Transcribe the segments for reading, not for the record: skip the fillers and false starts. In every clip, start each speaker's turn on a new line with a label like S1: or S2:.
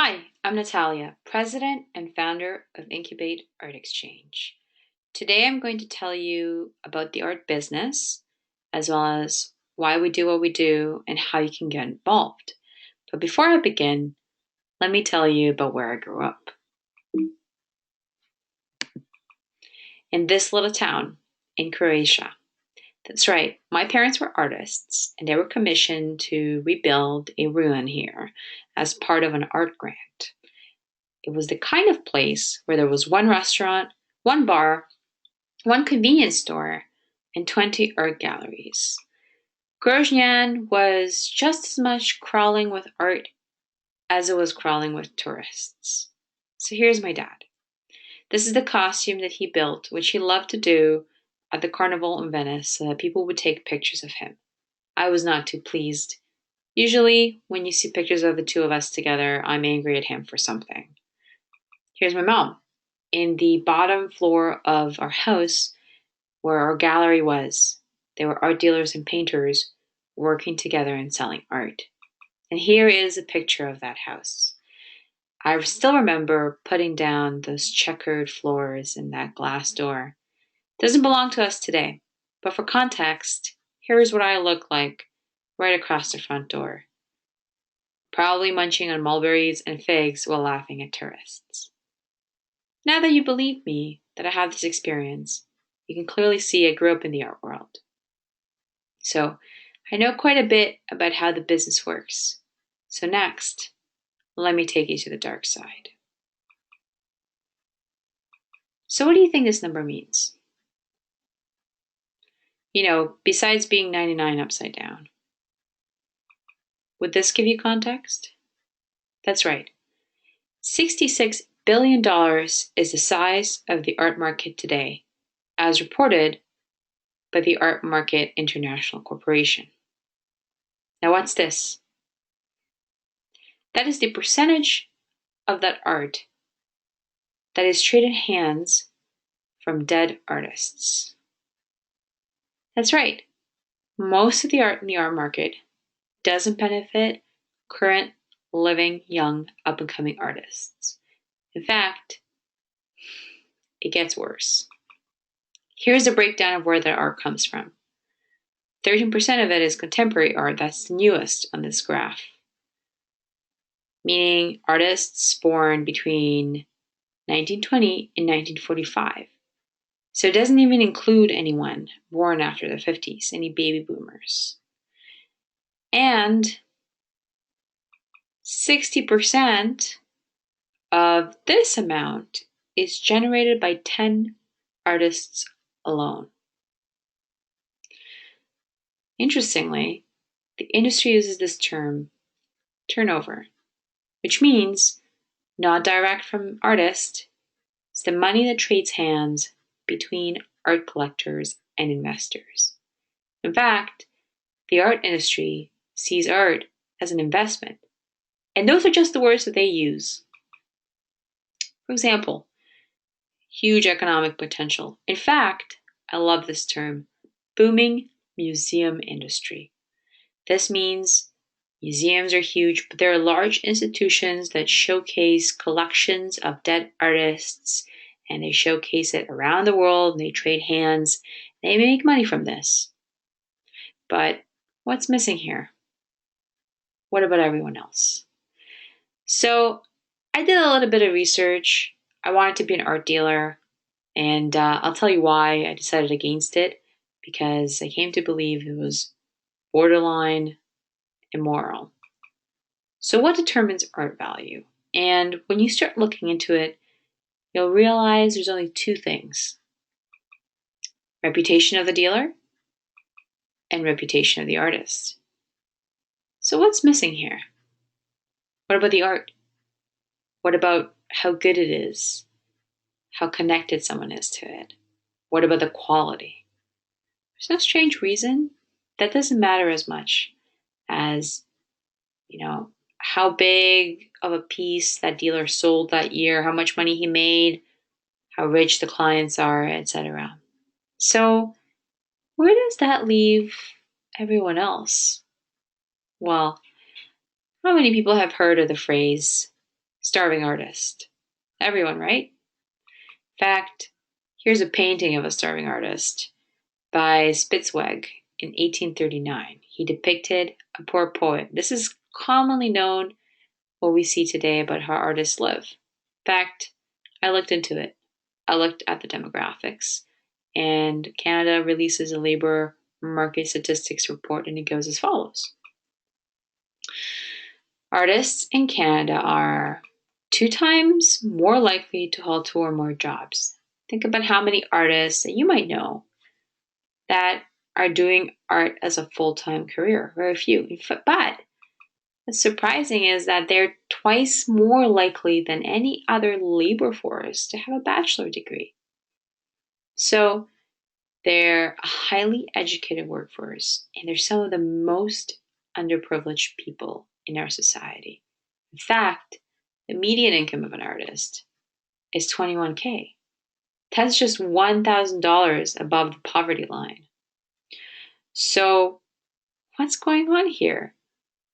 S1: Hi, I'm Natalia, President and founder of Incubate Art Exchange. Today I'm going to tell you about the art business, as well as why we do what we do and how you can get involved. But before I begin, let me tell you about where I grew up. In this little town in Croatia. That's right, my parents were artists and they were commissioned to rebuild a ruin here as part of an art grant. It was the kind of place where there was one restaurant, one bar, one convenience store, and 20 art galleries. Grozny was just as much crawling with art as it was crawling with tourists. So here's my dad. This is the costume that he built, which he loved to do at the carnival in Venice so that people would take pictures of him. I was not too pleased. Usually, when you see pictures of the two of us together, I'm angry at him for something. Here's my mom. In the bottom floor of our house, where our gallery was, there were art dealers and painters working together and selling art. And here is a picture of that house. I still remember putting down those checkered floors and that glass door. It doesn't belong to us today, but for context, here's what I look like right across the front door. Probably munching on mulberries and figs while laughing at tourists. Now that you believe me that I have this experience, you can clearly see I grew up in the art world. So I know quite a bit about how the business works. So next, let me take you to the dark side. So what do you think this number means? Besides being 99 upside down. Would this give you context? That's right. $66 billion is the size of the art market today, as reported by the Art Market International Corporation. Now what's this? That is the percentage of that art that is traded hands from dead artists. That's right. Most of the art in the art market doesn't benefit current, living, young, up-and-coming artists. In fact, it gets worse. Here's a breakdown of where that art comes from. 13% of it is contemporary art, that's the newest on this graph, meaning artists born between 1920 and 1945. So it doesn't even include anyone born after the 50s, any baby boomers. And 60% of this amount is generated by 10 artists alone. Interestingly, the industry uses this term turnover, which means not direct from artist. It's the money that trades hands between art collectors and investors. In fact, the art industry sees art as an investment. And those are just the words that they use. For example, huge economic potential. In fact, I love this term, booming museum industry. This means museums are huge, but there are large institutions that showcase collections of dead artists, and they showcase it around the world, and they trade hands. They make money from this. But what's missing here? What about everyone else? So I did a little bit of research. I wanted to be an art dealer, and I'll tell you why I decided against it, because I came to believe it was borderline immoral. So what determines art value? And when you start looking into it, you'll realize there's only two things: reputation of the dealer and reputation of the artist. So what's missing here? What about the art? What about how good it is? How connected someone is to it? What about the quality? There's no strange reason that doesn't matter as much as, how big of a piece that dealer sold that year, how much money he made, how rich the clients are, etc. So, where does that leave everyone else? Well, how many people have heard of the phrase, Starving artist. Everyone, right? In fact, here's a painting of a starving artist by Spitzweg in 1839. He depicted a poor poet. This is commonly known what we see today about how artists live. In fact, I looked into it. I looked at the demographics, and Canada releases a labor market statistics report, and it goes as follows. Artists in Canada are 2 times more likely to hold 2 or more jobs. Think about how many artists that you might know that are doing art as a full-time career. Very few. But what's surprising is that they're twice more likely than any other labor force to have a bachelor degree. So they're a highly educated workforce, and they're some of the most underprivileged people in our society. In fact, the median income of an artist is $21K. That's just $1,000 above the poverty line. So, what's going on here?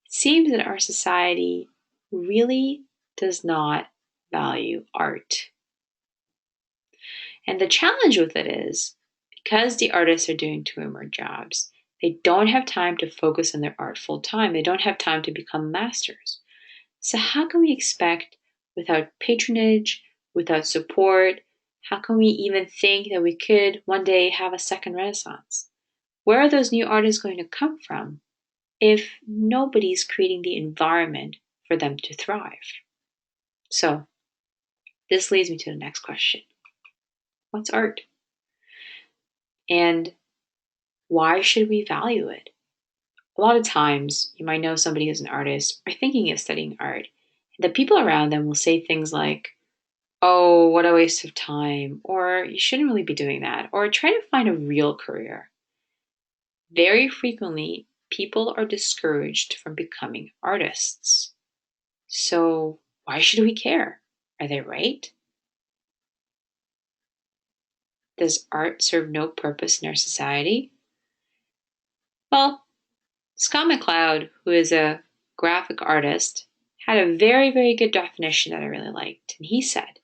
S1: It seems that our society really does not value art. And the challenge with it is, because the artists are doing 2 or more jobs, they don't have time to focus on their art full time. They don't have time to become masters. So how can we expect, without patronage, without support, how can we even think that we could one day have a second renaissance? Where are those new artists going to come from if nobody's creating the environment for them to thrive? So this leads me to the next question. What's art? And why should we value it? A lot of times, you might know somebody who's an artist or thinking of studying art. The people around them will say things like, oh, what a waste of time, or you shouldn't really be doing that, or try to find a real career. Very frequently, people are discouraged from becoming artists. So, why should we care? Are they right? Does art serve no purpose in our society? Well, Scott McLeod, who is a graphic artist, had a very, very good definition that I really liked. And he said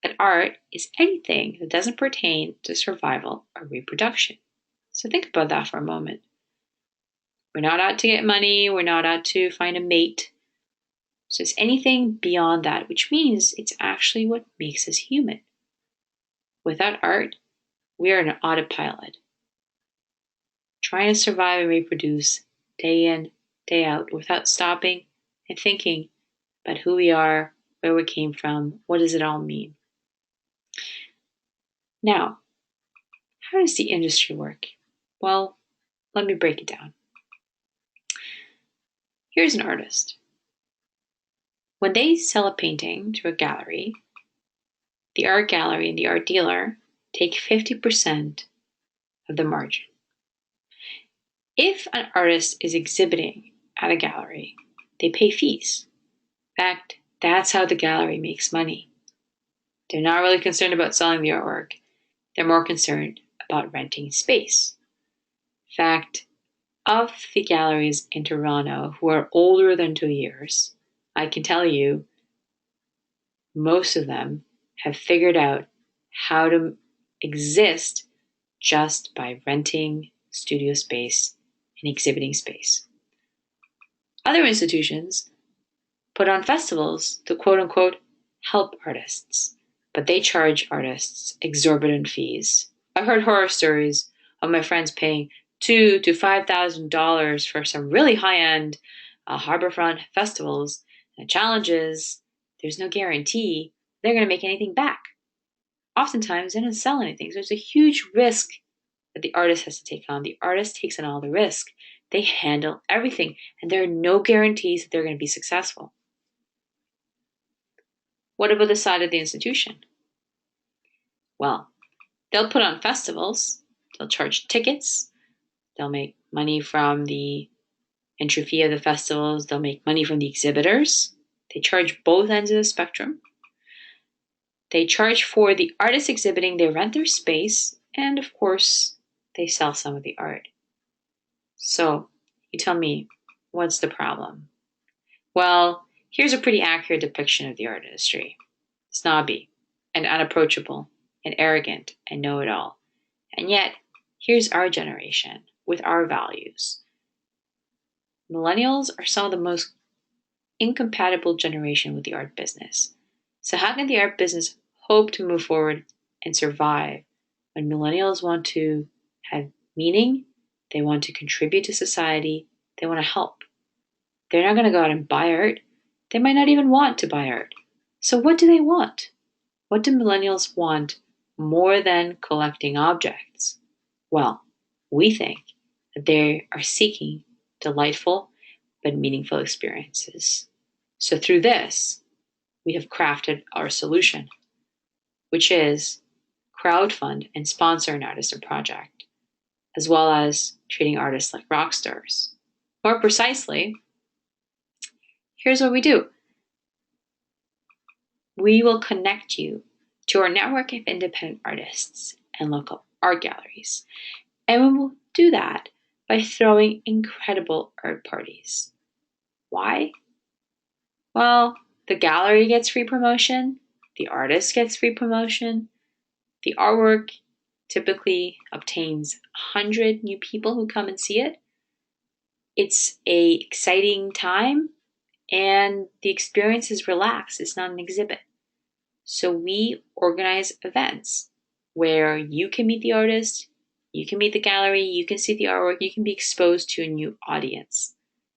S1: that art is anything that doesn't pertain to survival or reproduction. So think about that for a moment. We're not out to get money, we're not out to find a mate. So it's anything beyond that, which means it's actually what makes us human. Without art, we are an autopilot, trying to survive and reproduce day in, day out, without stopping and thinking about who we are, where we came from, what does it all mean? Now, how does the industry work? Well, let me break it down. Here's an artist. When they sell a painting to a gallery, the art gallery and the art dealer take 50% of the margin. If an artist is exhibiting at a gallery, they pay fees. In fact, that's how the gallery makes money. They're not really concerned about selling the artwork. They're more concerned about renting space. In fact, of the galleries in Toronto who are older than 2 years, I can tell you most of them have figured out how to exist just by renting studio space and exhibiting space. Other institutions put on festivals to quote unquote help artists, but they charge artists exorbitant fees. I've heard horror stories of my friends paying $2,000 to $5,000 for some really high-end harborfront festivals. And the challenge is there's no guarantee they're going to make anything back. Oftentimes, they don't sell anything. So there's a huge risk that the artist has to take on. The artist takes on all the risk. They handle everything, and there are no guarantees that they're going to be successful. What about the side of the institution? Well, they'll put on festivals, they'll charge tickets, they'll make money from the entry fee of the festivals, they'll make money from the exhibitors. They charge both ends of the spectrum. They charge for the artists exhibiting, they rent their space, and of course, they sell some of the art. So, you tell me, what's the problem? Well, Here's a pretty accurate depiction of the art industry. Snobby and unapproachable and arrogant and know-it-all. And yet, here's our generation with our values. Millennials are some of the most incompatible generation with the art business. So how can the art business hope to move forward and survive when millennials want to have meaning, they want to contribute to society, they want to help? They're not going to go out and buy art. They might not even want to buy art. So what do they want? What do millennials want more than collecting objects? Well, we think that they are seeking delightful but meaningful experiences. So through this, we have crafted our solution, which is crowdfund and sponsor an artist or project, as well as treating artists like rock stars. More precisely, here's what we do. We will connect you to our network of independent artists and local art galleries. And we will do that by throwing incredible art parties. Why? Well, the gallery gets free promotion, the artist gets free promotion, the artwork typically obtains 100 new people who come and see it. It's an exciting time, and the experience is relaxed. It's not an exhibit. So we organize events where you can meet the artist, you can meet the gallery, you can see the artwork, you can be exposed to a new audience,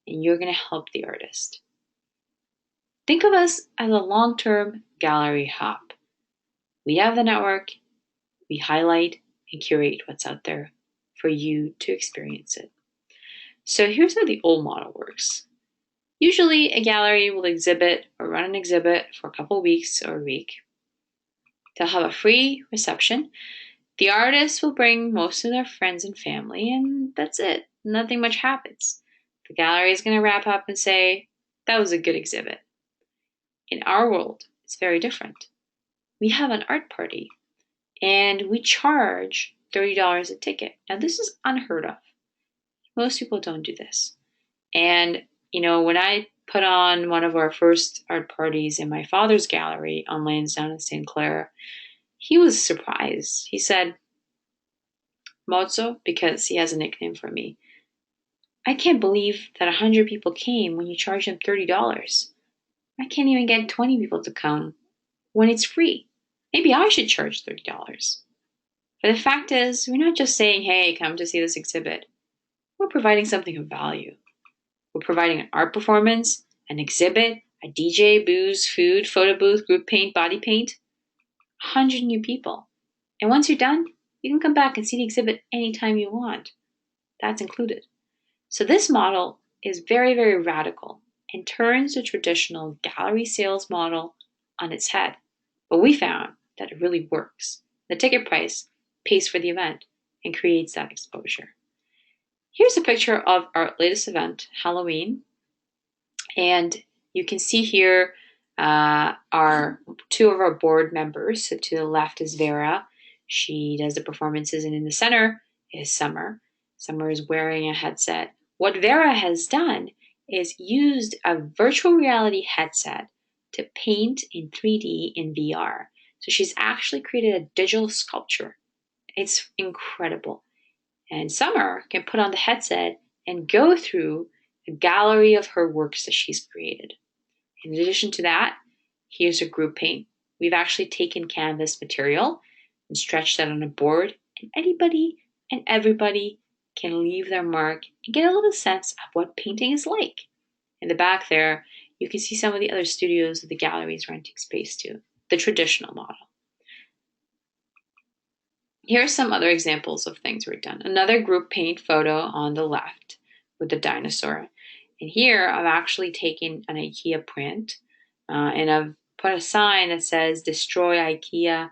S1: and you're going to help the artist. Think of us as a long-term gallery hub. We have the network, we highlight and curate what's out there for you to experience it. So here's how the old model works. Usually a gallery will exhibit or run an exhibit for a couple weeks or a week. They'll have a free reception. The artist will bring most of their friends and family, and that's it. Nothing much happens. The gallery is going to wrap up and say, that was a good exhibit. In our world, it's very different. We have an art party, and we charge $30 a ticket. Now, this is unheard of. Most people don't do this. And, when I put on one of our first art parties in my father's gallery on Lansdowne in St. Clair, he was surprised. He said, Mozzo, because he has a nickname for me, I can't believe that 100 people came when you charged them $30. I can't even get 20 people to come when it's free. Maybe I should charge $30. But the fact is, we're not just saying, hey, come to see this exhibit. We're providing something of value. We're providing an art performance, an exhibit, a DJ, booze, food, photo booth, group paint, body paint. 100 new people. And once you're done, you can come back and see the exhibit anytime you want. That's included. So this model is very, very radical and turns the traditional gallery sales model on its head. But we found that it really works. The ticket price pays for the event and creates that exposure. Here's a picture of our latest event, Halloween. And you can see here are two of our board members. So to the left is Vera. She does the performances, and in the center is Summer. Summer is wearing a headset. What Vera has done is used a virtual reality headset to paint in 3D in VR. So she's actually created a digital sculpture. It's incredible. And Summer can put on the headset and go through a gallery of her works that she's created. In addition to that, here's a group paint. We've actually taken canvas material and stretched that on a board, and anybody and everybody can leave their mark and get a little sense of what painting is like. In the back there, you can see some of the other studios that the gallery is renting space to, the traditional model. Here are some other examples of things we've done. Another group paint photo on the left with the dinosaur. And here I've actually taken an IKEA print and I've put a sign that says, destroy IKEA,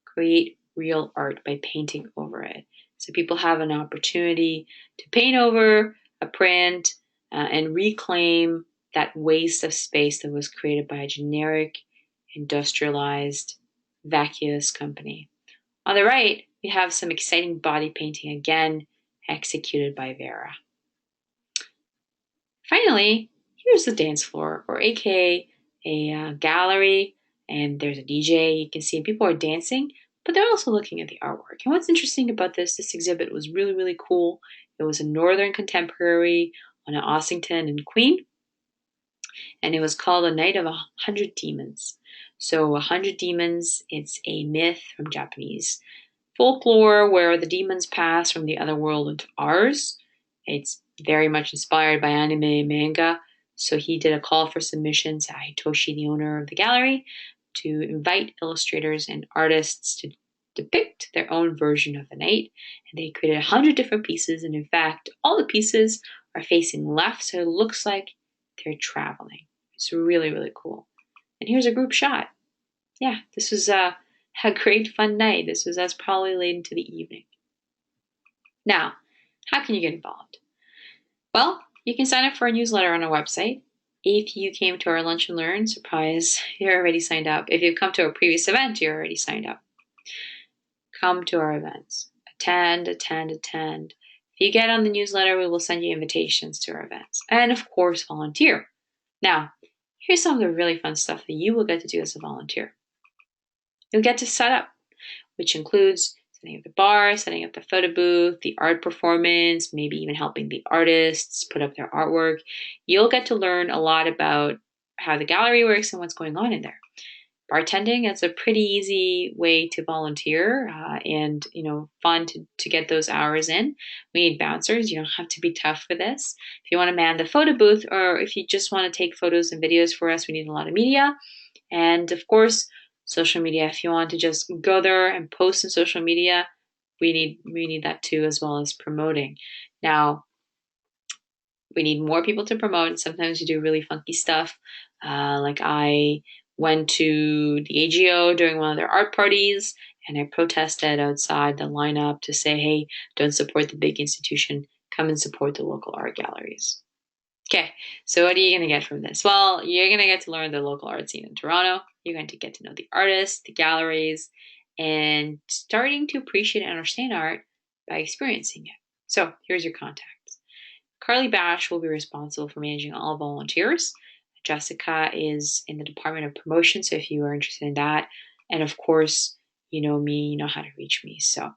S1: create real art by painting over it. So people have an opportunity to paint over a print and reclaim that waste of space that was created by a generic, industrialized, vacuous company. On the right, we have some exciting body painting, again, executed by Vera. Finally, here's the dance floor, or aka a gallery, and there's a DJ. You can see people are dancing, but they're also looking at the artwork. And what's interesting about this exhibit was really, really cool. It was a Northern Contemporary on Ossington and Queen, and it was called A Night of 100 Demons. So 100 demons, it's a myth from Japanese folklore where the demons pass from the other world into ours. It's very much inspired by anime and manga. So he did a call for submissions at Hitoshi, the owner of the gallery, to invite illustrators and artists to depict their own version of the night. And they created 100 different pieces. And in fact, all the pieces are facing left, so it looks like they're traveling. It's really, really cool. And here's a group shot. Yeah, this was a great fun night. This was us probably late into the evening. Now, how can you get involved? Well, you can sign up for a newsletter on our website. If you came to our Lunch and Learn, surprise, you're already signed up. If you've come to a previous event, you're already signed up. Come to our events. Attend. If you get on the newsletter, we will send you invitations to our events. And of course, volunteer. Now, here's some of the really fun stuff that you will get to do as a volunteer. You'll get to set up, which includes setting up the bar, setting up the photo booth, the art performance, maybe even helping the artists put up their artwork. You'll get to learn a lot about how the gallery works and what's going on in there. Bartending, it's a pretty easy way to volunteer and fun to get those hours in. We need bouncers. You don't have to be tough for this. If you want to man the photo booth, or if you just want to take photos and videos for us, we need a lot of media. And of course, social media. If you want to just go there and post on social media, we need that too, as well as promoting. Now, we need more people to promote. Sometimes you do really funky stuff. Like I went to the AGO during one of their art parties, and I protested outside the lineup to say, hey, don't support the big institution. Come and support the local art galleries. Okay, so what are you going to get from this? Well, you're going to get to learn the local art scene in Toronto. You're going to get to know the artists, the galleries, and starting to appreciate and understand art by experiencing it. So here's your contacts. Carly Bash will be responsible for managing all volunteers. Jessica is in the Department of Promotion, so if you are interested in that. And of course, you know me, you know how to reach me. So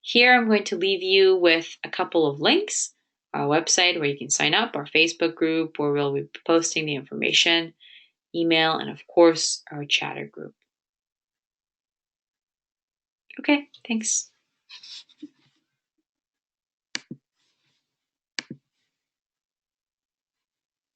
S1: here I'm going to leave you with a couple of links. Our website where you can sign up, our Facebook group where we'll be posting the information, email, and of course, our chatter group. Okay, thanks.